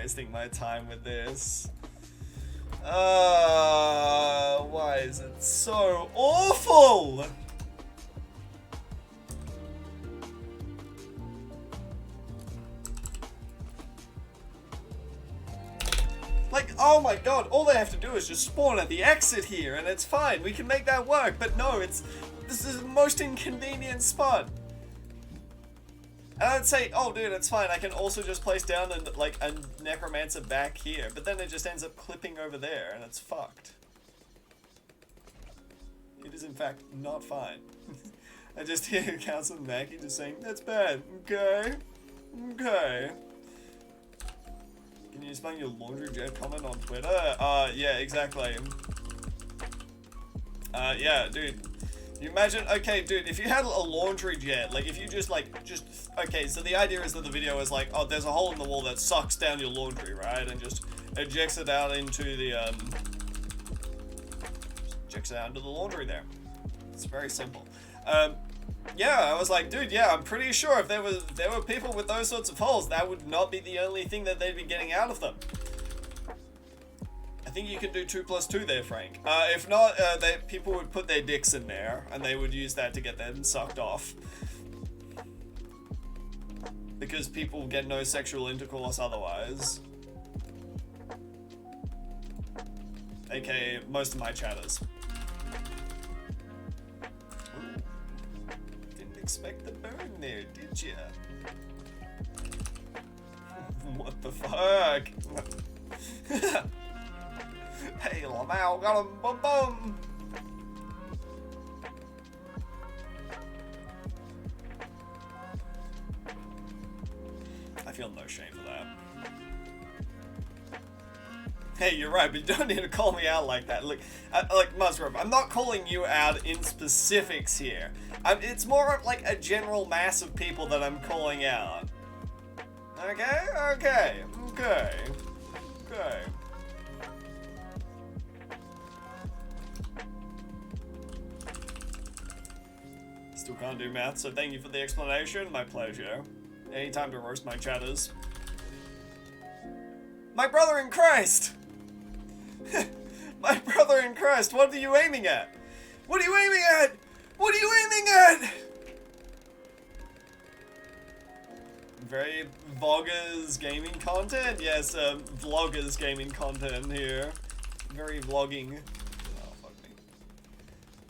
wasting my time with this. Why is it so awful? Like, oh my god, all they have to do is just spawn at the exit here and it's fine. We can make that work, but no, this is the most inconvenient spot. And I'd say, oh dude, it's fine. I can also just place down like a necromancer back here, but then it just ends up clipping over there and it's fucked. It is in fact not fine. I just hear Councilman Mackie just saying, that's bad, okay? Okay. Can you explain your laundry jet comment on Twitter? Yeah, exactly. Yeah, dude. You imagine, okay, dude, if you had a laundry jet, like, if you okay, so the idea is that the video is like, oh, there's a hole in the wall that sucks down your laundry, right? And just ejects it out into the, ejects it out into the laundry there. It's very simple. Yeah, I was like, dude, yeah, I'm pretty sure if there were people with those sorts of holes, that would not be the only thing that they'd be getting out of them. I think you can do 2 + 2 there, Frank. If not, people would put their dicks in there, and they would use that to get them sucked off. Because people get no sexual intercourse otherwise. AKA most of my chatters. Ooh. Didn't expect the burn there, did ya? What the fuck? Hey, Lamau, got him, bum bum! I feel no shame for that. Hey, you're right, but you don't need to call me out like that. Look, like, Mushroom, I'm not calling you out in specifics here. It's more of like a general mass of people that I'm calling out. Okay, okay, okay, okay. Still can't do math, so thank you for the explanation. My pleasure. Any time to roast my chatters. My brother in Christ! My brother in Christ, what are you aiming at? What are you aiming at? What are you aiming at? Very vloggers gaming content? Yes, vloggers gaming content here. Very vlogging. Oh, fuck me.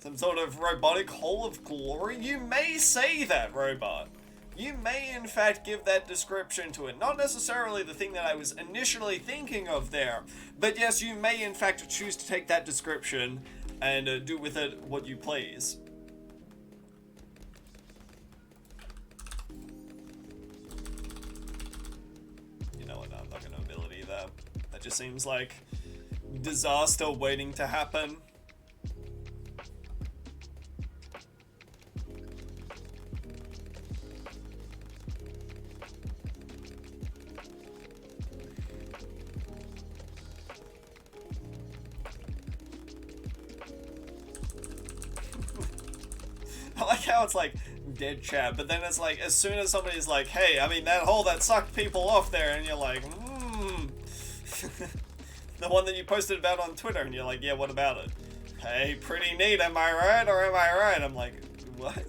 Some sort of robotic hole of glory? You may say that, robot. You may in fact give that description to it. Not necessarily the thing that I was initially thinking of there, but yes, you may in fact choose to take that description and do with it what you please. You know what, no, I'm not gonna ability that. That just seems like disaster waiting to happen. I like how it's like dead chat, but then it's like as soon as somebody's like, hey, I mean that hole that sucked people off there, and you're like, the one that you posted about on Twitter, and you're like, yeah, what about it? Hey, pretty neat, am I right or am I right? I'm like, what?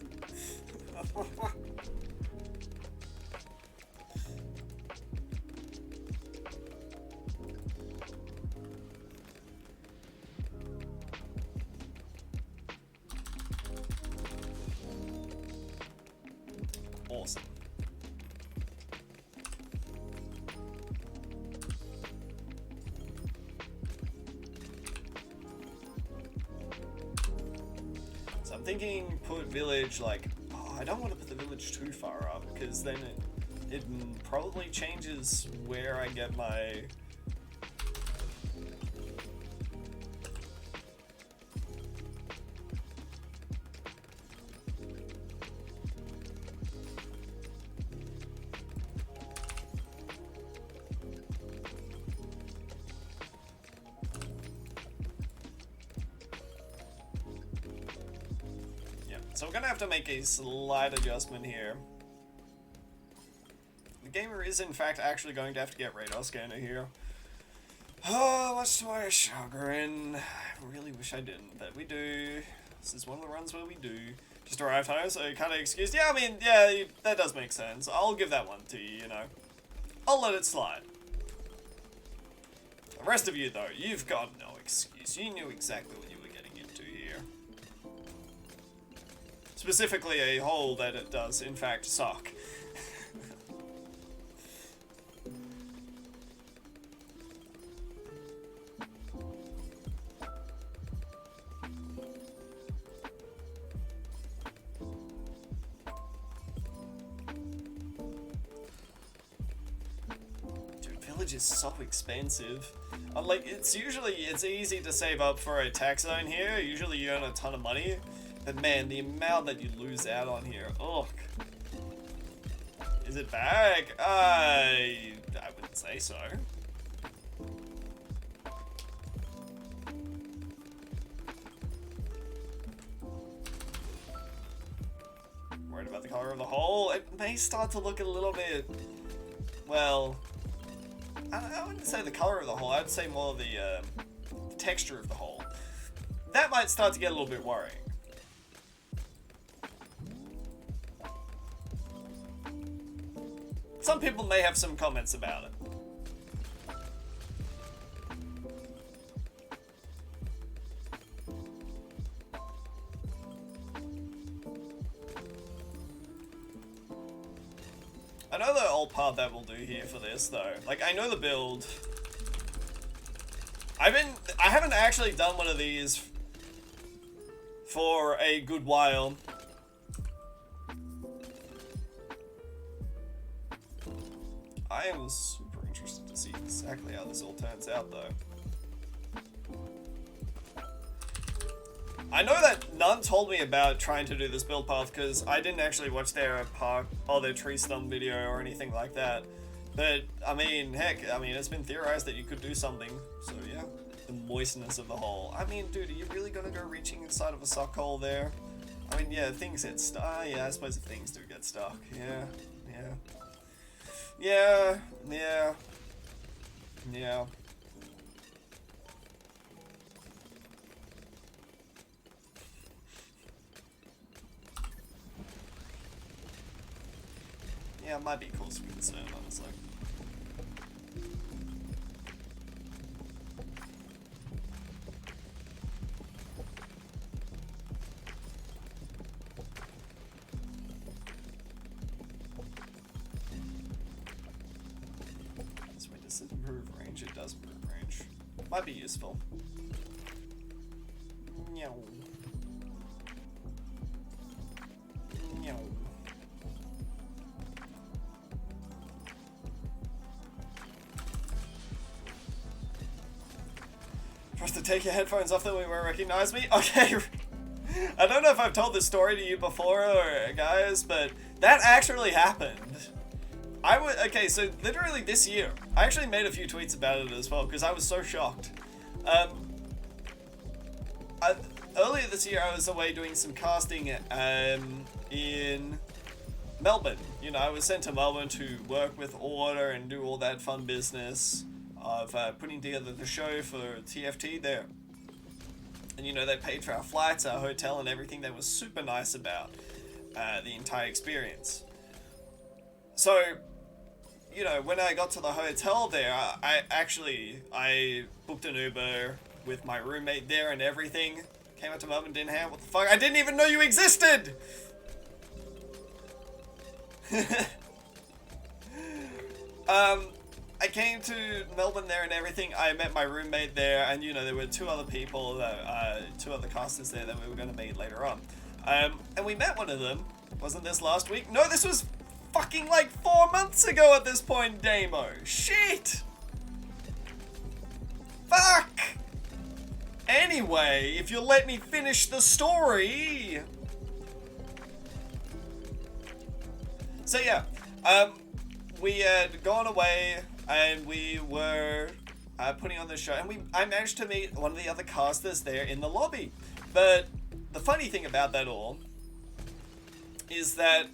Awesome. So I'm thinking put village like, oh, I don't want to put the village too far up because then it probably changes where I get my So we're gonna have to make a slight adjustment here. The gamer is in fact actually going to have to get radar scanner here. Oh, much to my chagrin. I really wish I didn't, but we do. This is one of the runs where we do. Just arrived home, so kind of excused. Yeah, I mean, yeah, that does make sense. I'll give that one to you, you know. I'll let it slide. The rest of you, though, you've got no excuse. You knew exactly what you were getting into here. Specifically a hole that it does, in fact, suck. Village is so expensive. Like, it's easy to save up for a tax zone here. Usually you earn a ton of money. But man, the amount that you lose out on here, ugh. Is it back? I wouldn't say so. Worried about the color of the hole? It may start to look a little bit, well, I wouldn't say the color of the hole, I'd say more the texture of the hole. That might start to get a little bit worrying. Some people may have some comments about it. I know the old part that we'll do here for this though. Like, I know the build. I haven't actually done one of these for a good while. I am super interested to see exactly how this all turns out though. I know that none told me about trying to do this build path because I didn't actually watch their their tree stump video or anything like that. But, I mean, heck, it's been theorized that you could do something. So, yeah. The moistness of the hole. I mean, dude, are you really gonna go reaching inside of a suck hole there? I mean, yeah, things get stuck. Yeah, I suppose if things do get stuck. Yeah, yeah. Yeah, yeah. Yeah. Yeah, it might be cause for concern, honestly. This way, does it improve range? It does improve range. Might be useful. Meow. Meow. First to take your headphones off, then we won't recognize me. Okay, I don't know if I've told this story to you before, or guys, but that actually happened. Okay, so literally this year, I actually made a few tweets about it as well because I was so shocked. Earlier this year, I was away doing some casting in Melbourne. You know, I was sent to Melbourne to work with Order and do all that fun business of putting together the show for TFT there. And you know, they paid for our flights, our hotel and everything. They were super nice about the entire experience. So, you know, when I got to the hotel there, I booked an Uber with my roommate there and everything. Came up to Melbourne, didn't have, what the fuck? I didn't even know you existed! I came to Melbourne there and everything. I met my roommate there, and you know, there were two other people, two other casters there that we were going to meet later on. And we met one of them. Wasn't this last week? No, this was fucking like 4 months ago at this point, Damo. Shit! Fuck! Anyway, if you'll let me finish the story. So yeah, we had gone away and we were putting on the show, and I managed to meet one of the other casters there in the lobby. But the funny thing about that all is that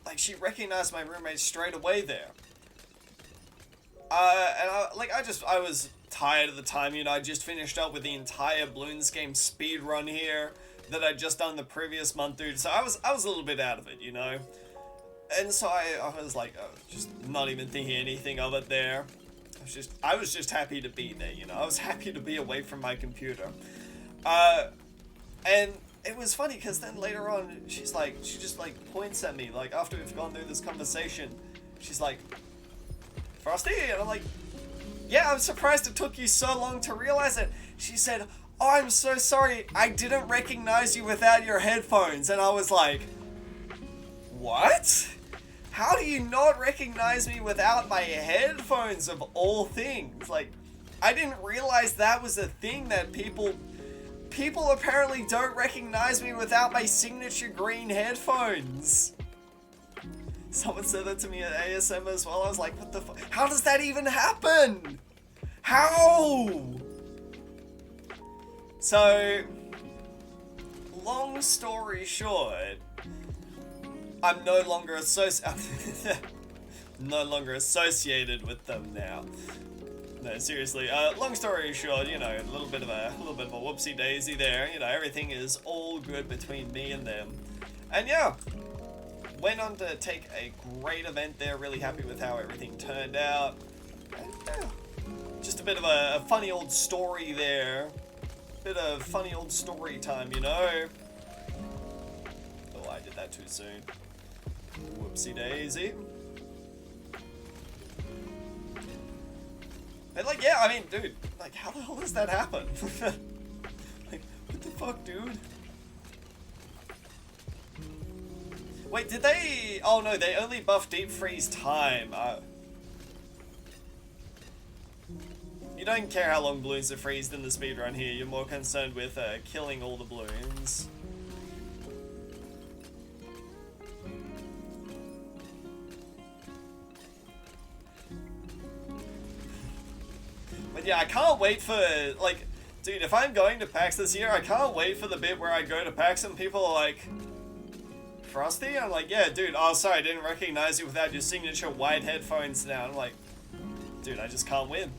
like, she recognized my roommate straight away there. And I was tired at the time, you know, I just finished up with the entire Bloons game speed run here that I'd just done the previous month, dude. So I was a little bit out of it, you know. And so I was like, just not even thinking anything of it there. I was just happy to be there, you know. I was happy to be away from my computer. And it was funny because then later on, she just like points at me, like after we've gone through this conversation, she's like, Frosty? And I'm like, yeah, I'm surprised it took you so long to realize it. She said, oh, I'm so sorry, I didn't recognize you without your headphones. And I was like, what? How do you not recognize me without my headphones of all things? Like, I didn't realize that was a thing that people apparently don't recognize me without my signature green headphones. Someone said that to me at ASM as well. I was like, what the fuck? How does that even happen? How? So, long story short, I'm no longer associated with them now. No, seriously. Long story short, you know, a little bit of a whoopsie daisy there. You know, everything is all good between me and them. And yeah, went on to take a great event there. Really happy with how everything turned out. And yeah, just a bit of a funny old story there. Bit of funny old story time, you know. Oh, I did that too soon. Whoopsie daisy. And like, yeah, I mean, dude, like, how the hell does that happen? Like, what the fuck, dude? Wait, did they... Oh no, they only buff deep freeze time. You don't care how long balloons are freezed in the speedrun here, you're more concerned with killing all the balloons. But yeah, I can't wait for, like, dude, if I'm going to PAX this year, I can't wait for the bit where I go to PAX and people are like, Frosty? I'm like, yeah, dude, oh, sorry, I didn't recognize you without your signature white headphones now. I'm like, dude, I just can't win.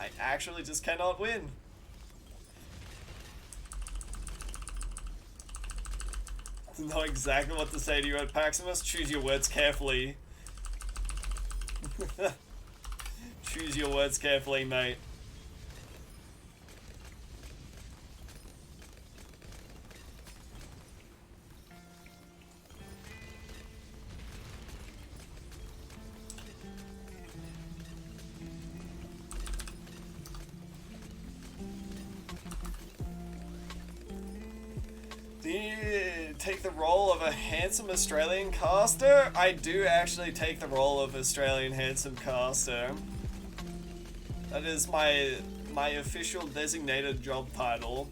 I actually just cannot win. Know exactly what to say to you at PAX. You must choose your words carefully. Choose your words carefully, mate. Do you take the role of a handsome Australian caster? I do actually take the role of Australian handsome caster. That is my official designated job title.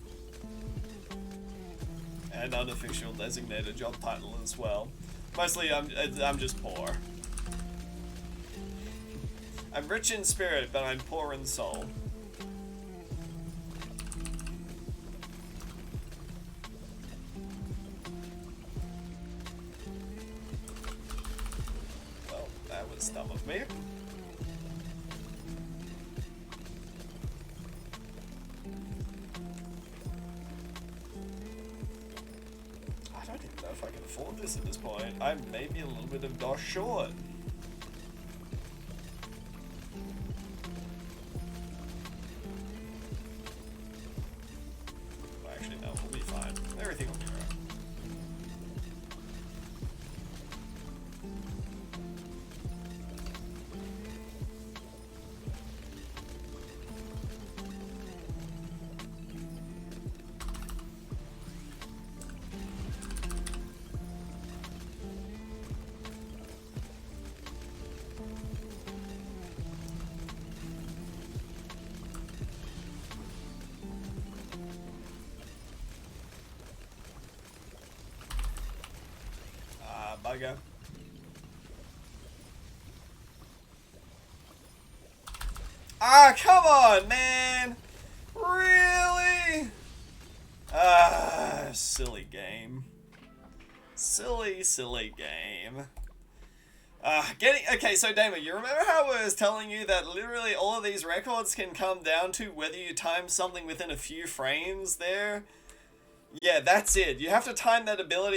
And unofficial designated job title as well. Mostly I'm just poor. I'm rich in spirit, but I'm poor in soul. Dumb of me. I don't even know if I can afford this at this point. I may be a little bit of dosh short. Actually, no, we'll be fine. Everything will be right. Bugger. Ah, come on, man! Really? Ah, silly game. Silly, silly game. Okay, so Damon, you remember how I was telling you that literally all of these records can come down to whether you time something within a few frames there? Yeah, that's it. You have to time that ability